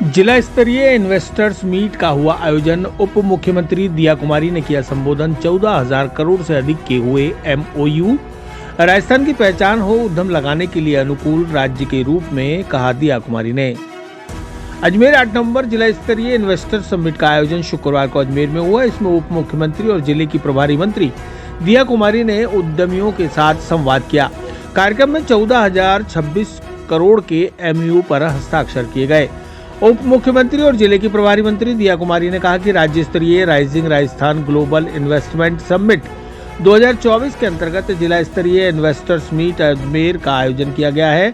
जिला स्तरीय investors meet का हुआ आयोजन। उप मुख्यमंत्री दिया कुमारी ने किया संबोधन। 14,000 करोड़ से अधिक के हुए एमओयू। राजस्थान की पहचान हो उद्यम लगाने के लिए अनुकूल राज्य के रूप में, कहा दिया कुमारी ने। अजमेर 8 नवंबर जिला स्तरीय इन्वेस्टर्स समिट का आयोजन शुक्रवार को अजमेर में हुआ। इसमें उप मुख्यमंत्री और जिले की प्रभारी मंत्री दिया कुमारी ने उद्यमियों के साथ संवाद किया। कार्यक्रम में 14,026 करोड़ के एमओयू पर हस्ताक्षर किए गए। उप मुख्यमंत्री और जिले की प्रभारी मंत्री दिया कुमारी ने कहा कि राज्य स्तरीय rising Rajasthan global investment summit 2024 के अंतर्गत जिला स्तरीय इन्वेस्टर्स मीट अजमेर का आयोजन किया गया है।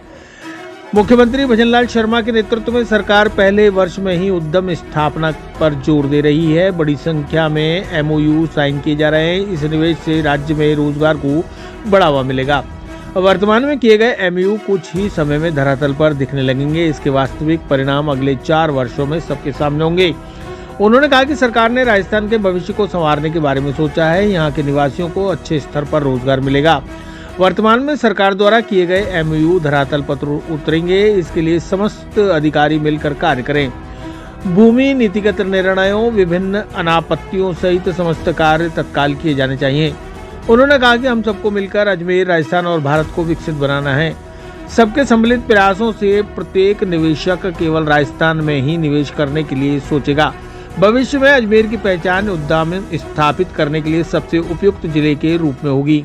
मुख्यमंत्री भजनलाल शर्मा के नेतृत्व में सरकार पहले वर्ष में ही उद्यम स्थापना पर जोर दे रही है। बड़ी संख्या में एमओयू साइन किए जा रहे हैं। इस निवेश से राज्य में रोजगार को बढ़ावा मिलेगा। वर्तमान में किए गए एमओयू कुछ ही समय में धरातल पर दिखने लगेंगे। इसके वास्तविक परिणाम अगले 4 वर्षों में सबके सामने होंगे। उन्होंने कहा कि सरकार ने राजस्थान के भविष्य को संवारने के बारे में सोचा है। यहाँ के निवासियों को अच्छे स्तर पर रोजगार मिलेगा। वर्तमान में सरकार द्वारा किए गए एमओयू धरातल पर उतरेंगे। इसके लिए समस्त अधिकारी मिलकर कार्य करें। भूमि नीतिगत निर्णयों, विभिन्न अनापत्तियों सहित समस्त कार्य तत्काल किए जाने चाहिए। उन्होंने कहा कि हम सबको मिलकर अजमेर, राजस्थान और भारत को विकसित बनाना है। सबके सम्मिलित प्रयासों से प्रत्येक निवेशक केवल राजस्थान में ही निवेश करने के लिए सोचेगा। भविष्य में अजमेर की पहचान उद्यम स्थापित करने के लिए सबसे उपयुक्त जिले के रूप में होगी।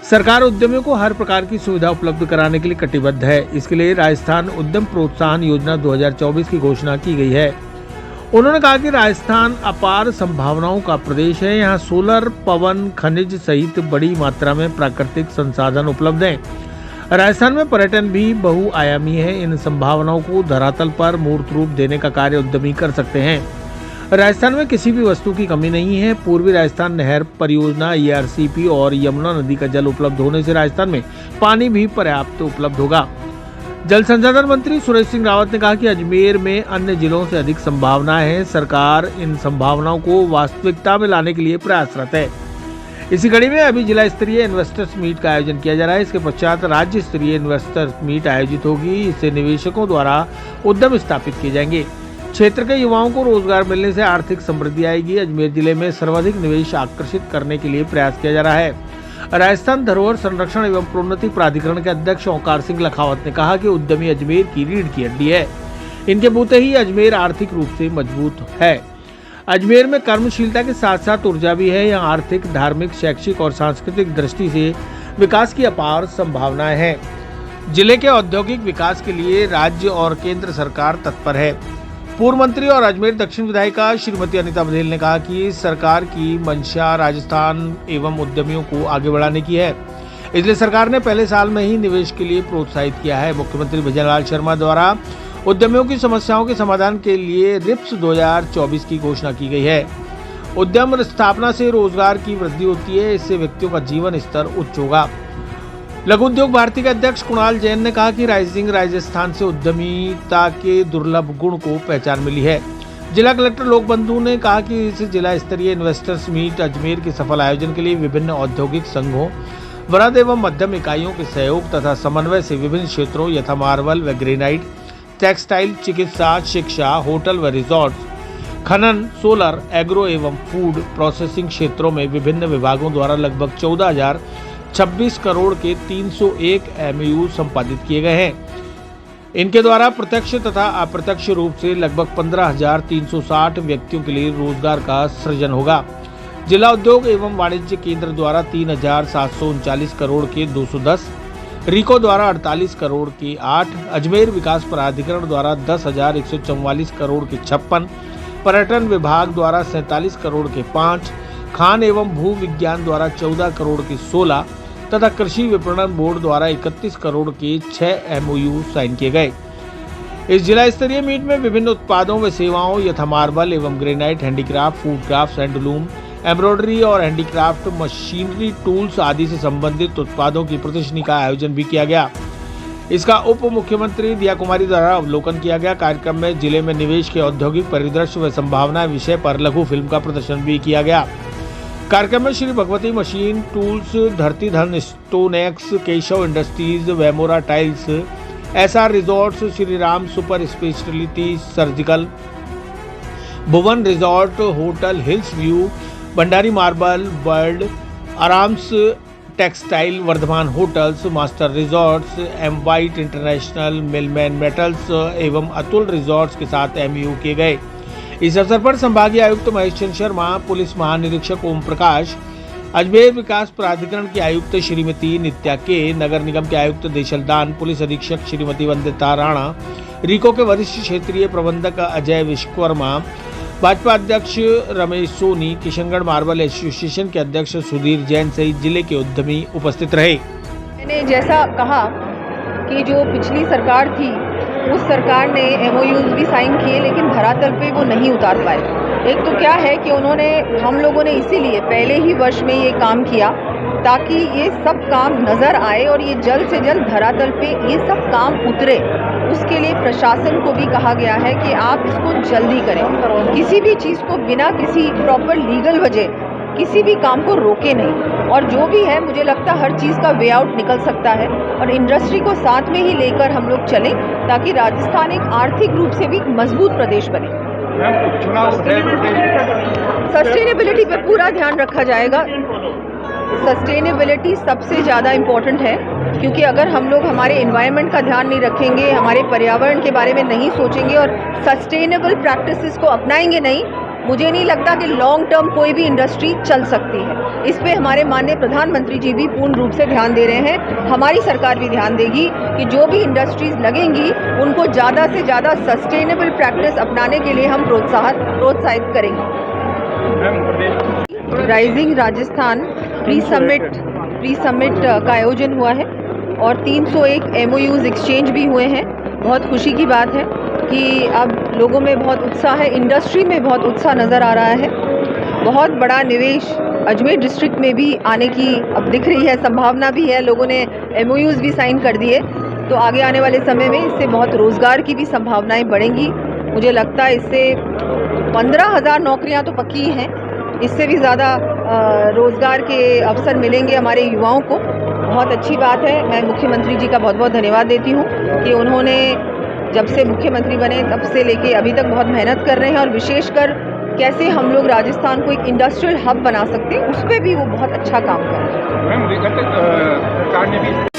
सरकार उद्यमियों को हर प्रकार की सुविधा उपलब्ध कराने के लिए कटिबद्ध है। इसके लिए राजस्थान उद्यम प्रोत्साहन योजना 2024 की घोषणा की गई है। उन्होंने कहा कि राजस्थान अपार संभावनाओं का प्रदेश है। यहाँ सोलर, पवन, खनिज सहित बड़ी मात्रा में प्राकृतिक संसाधन उपलब्ध हैं। राजस्थान में पर्यटन भी बहुआयामी है। इन संभावनाओं को धरातल पर मूर्त रूप देने का कार्य उद्यमी कर सकते हैं। राजस्थान में किसी भी वस्तु की कमी नहीं है। पूर्वी राजस्थान नहर परियोजना, ERCP और यमुना नदी का जल उपलब्ध होने से राजस्थान में पानी भी पर्याप्त उपलब्ध होगा। जल संसाधन मंत्री सुरेश सिंह रावत ने कहा कि अजमेर में अन्य जिलों से अधिक संभावनाएं हैं। सरकार इन संभावनाओं को वास्तविकता में लाने के लिए प्रयासरत है। इसी कड़ी में अभी जिला स्तरीय इन्वेस्टर्स मीट का आयोजन किया जा रहा है। इसके पश्चात राज्य स्तरीय इन्वेस्टर्स मीट आयोजित होगी। इससे निवेशकों द्वारा उद्यम स्थापित किए जाएंगे। क्षेत्र के युवाओं को रोजगार मिलने से आर्थिक समृद्धि आएगी। अजमेर जिले में सर्वाधिक निवेश आकर्षित करने के लिए प्रयास किया जा रहा है। राजस्थान धरोहर संरक्षण एवं प्रोन्नति प्राधिकरण के अध्यक्ष ओंकार सिंह लखावत ने कहा कि उद्यमी अजमेर की रीढ़ की हड्डी है। इनके बूते ही अजमेर आर्थिक रूप से मजबूत है। अजमेर में कर्मशीलता के साथ साथ ऊर्जा भी है। यहाँ आर्थिक, धार्मिक, शैक्षिक और सांस्कृतिक दृष्टि से विकास की अपार संभावनाएं हैं। जिले के औद्योगिक विकास के लिए राज्य और केंद्र सरकार तत्पर है। पूर्व मंत्री और अजमेर दक्षिण विधायिका श्रीमती अनिता बघेल ने कहा कि सरकार की मंशा राजस्थान एवं उद्यमियों को आगे बढ़ाने की है। इसलिए सरकार ने पहले साल में ही निवेश के लिए प्रोत्साहित किया है। मुख्यमंत्री भजनलाल शर्मा द्वारा उद्यमियों की समस्याओं के समाधान के लिए रिप्स 2024 की घोषणा की गई है। उद्यम स्थापना से रोजगार की वृद्धि होती है। इससे व्यक्तियों का जीवन स्तर उच्च होगा। लघु उद्योग भारती के अध्यक्ष कुणाल जैन ने कहा कि राइजिंग राजस्थान से उद्यमिता के दुर्लभ गुण को पहचान मिली है। जिला कलेक्टर लोकबंधु ने कहा कि इस जिला स्तरीय इन्वेस्टर्स मीट अजमेर के सफल आयोजन के लिए विभिन्न औद्योगिक संघों, वृहद एवं मध्यम इकाइयों के सहयोग तथा समन्वय से विभिन्न क्षेत्रों यथा मार्बल व ग्रेनाइट, टेक्सटाइल, चिकित्सा, शिक्षा, होटल व रिजॉर्ट, खनन, सोलर, एग्रो एवं फूड प्रोसेसिंग क्षेत्रों में विभिन्न विभागों द्वारा लगभग 14,026 करोड़ के 301 एमओयू संपादित किए गए हैं। इनके द्वारा प्रत्यक्ष तथा अप्रत्यक्ष रूप से लगभग 15,360 व्यक्तियों के लिए रोजगार का सृजन होगा। जिला उद्योग एवं वाणिज्य केंद्र द्वारा 3,739 करोड़ के 210, रीको द्वारा 48 करोड़ के 8, अजमेर विकास प्राधिकरण द्वारा 10,144 करोड़ के 56, पर्यटन विभाग द्वारा 47 करोड़ के 5, खान एवं भू विज्ञान द्वारा 14 करोड़ के 16 तथा कृषि विपणन बोर्ड द्वारा 31 करोड़ के 6 एमओयू साइन किए गए। इस जिला स्तरीय मीट में विभिन्न उत्पादों व सेवाओं यथा मार्बल एवं granite, handicraft, food craft, handloom, embroidery और हैंडीक्राफ्ट, मशीनरी, टूल्स आदि से संबंधित उत्पादों की प्रदर्शनी का आयोजन भी किया गया। इसका उप मुख्यमंत्री दिया कुमारी द्वारा अवलोकन किया गया। कार्यक्रम में जिले में निवेश के औद्योगिक परिदृश्य व संभावना विषय पर लघु फिल्म का प्रदर्शन भी किया गया। कार्यक्रम में Shri Bhagwati machine tools, Dharti Dhan, Stonex, Keshav industries, Vemora tiles, SR resorts, Shri Ram super speciality surgical, Bhuvan resort hotel, hills view, Bhandari marble world, आराम्स textile, Vardhman hotels, master resorts, M white international, Millman metals एवं अतुल रिजॉर्ट्स के साथ MOU किए गए। इस अवसर पर संभागीय आयुक्त महेश चंद्र शर्मा, पुलिस महानिरीक्षक ओम प्रकाश, अजमेर विकास प्राधिकरण की आयुक्त श्रीमती नित्या के, नगर निगम के आयुक्त देशल दान, पुलिस अधीक्षक श्रीमती वंदिता राणा, रीको के वरिष्ठ क्षेत्रीय प्रबंधक अजय विश्वकर्मा, भाजपा अध्यक्ष रमेश सोनी, किशनगढ़ मार्बल एसोसिएशन के अध्यक्ष सुधीर जैन सहित जिले के उद्यमी उपस्थित रहे। मैंने जैसा कहा कि जो पिछली सरकार थी उस सरकार ने MOUs भी साइन किए, लेकिन धरातल पे वो नहीं उतार पाए। एक तो क्या है कि हम लोगों ने इसीलिए पहले ही वर्ष में ये काम किया ताकि ये सब काम नज़र आए और ये जल्द से जल्द धरातल पे ये सब काम उतरे। उसके लिए प्रशासन को भी कहा गया है कि आप इसको जल्दी करें, किसी भी चीज़ को बिना किसी प्रॉपर लीगल वजह किसी भी काम को रोके नहीं। और जो भी है, मुझे लगता है हर चीज़ का वे आउट निकल सकता है और इंडस्ट्री को साथ में ही लेकर हम लोग चलें ताकि राजस्थान एक आर्थिक रूप से भी मजबूत प्रदेश बने। सस्टेनेबिलिटी पे पूरा ध्यान रखा जाएगा। सस्टेनेबिलिटी सबसे ज़्यादा इम्पोर्टेंट है, क्योंकि अगर हम लोग हमारे एनवायरनमेंट का ध्यान नहीं रखेंगे, हमारे पर्यावरण के बारे में नहीं सोचेंगे और सस्टेनेबल प्रैक्टिसेस को अपनाएंगे नहीं, मुझे नहीं लगता कि लॉन्ग टर्म कोई भी इंडस्ट्री चल सकती है। इस पे हमारे माननीय प्रधानमंत्री जी भी पूर्ण रूप से ध्यान दे रहे हैं, हमारी सरकार भी ध्यान देगी कि जो भी इंडस्ट्रीज लगेंगी उनको ज़्यादा से ज़्यादा सस्टेनेबल प्रैक्टिस अपनाने के लिए हम प्रोत्साहित करेंगे। राइजिंग राजस्थान प्री समिट का आयोजन हुआ है और 301 MOUs एक्सचेंज भी हुए हैं। बहुत खुशी की बात है कि अब लोगों में बहुत उत्साह है, इंडस्ट्री में बहुत उत्साह नज़र आ रहा है। बहुत बड़ा निवेश अजमेर डिस्ट्रिक्ट में भी आने की अब दिख रही है, संभावना भी है। लोगों ने MOUs भी साइन कर दिए, तो आगे आने वाले समय में इससे बहुत रोज़गार की भी संभावनाएं बढ़ेंगी। मुझे लगता है इससे 15,000 नौकरियां तो पक्की हैं, इससे भी ज़्यादा रोज़गार के अवसर मिलेंगे हमारे युवाओं को। बहुत अच्छी बात है। मैं मुख्यमंत्री जी का बहुत बहुत धन्यवाद देती हूँ कि उन्होंने जब से मुख्यमंत्री बने तब से लेके अभी तक बहुत मेहनत कर रहे हैं और विशेषकर कैसे हम लोग राजस्थान को एक इंडस्ट्रियल हब बना सकते हैं, उस पर भी वो बहुत अच्छा काम कर रहे हैं।